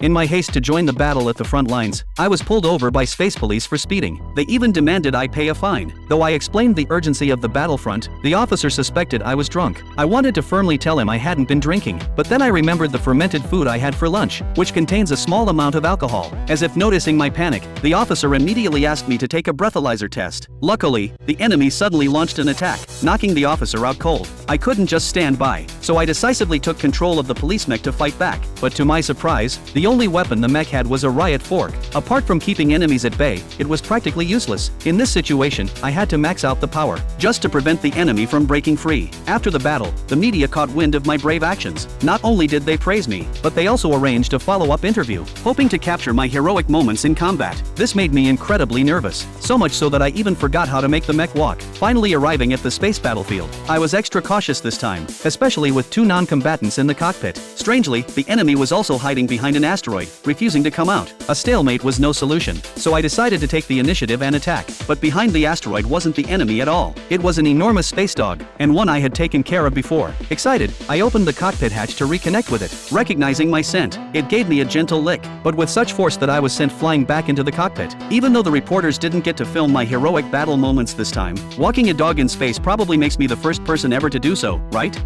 In my haste to join the battle at the front lines, I was pulled over by space police for speeding. They even demanded I pay a fine. Though I explained the urgency of the battlefront, the officer suspected I was drunk. I wanted to firmly tell him I hadn't been drinking, but then I remembered the fermented food I had for lunch, which contains a small amount of alcohol. As if noticing my panic, the officer immediately asked me to take a breathalyzer test. Luckily, the enemy suddenly launched an attack, knocking the officer out cold. I couldn't just stand by, so I decisively took control of the police mech to fight back. But to my surprise, the only weapon the mech had was a riot fork. Apart from keeping enemies at bay, it was practically useless. In this situation, I had to max out the power, just to prevent the enemy from breaking free. After the battle, the media caught wind of my brave actions. Not only did they praise me, but they also arranged a follow-up interview, hoping to capture my heroic moments in combat. This made me incredibly nervous, so much so that I even forgot how to make the mech walk. Finally arriving at the space battlefield, I was extra cautious this time, especially with two non-combatants in the cockpit. Strangely, the enemy was also hiding behind an asteroid, refusing to come out. A stalemate was no solution, so I decided to take the initiative and attack. But behind the asteroid wasn't the enemy at all. It was an enormous space dog, and one I had taken care of before. Excited, I opened the cockpit hatch to reconnect with it. Recognizing my scent, it gave me a gentle lick, but with such force that I was sent flying back into the cockpit. Even though the reporters didn't get to film my heroic battle moments this time, walking a dog in space probably makes me the first person ever to do so, right?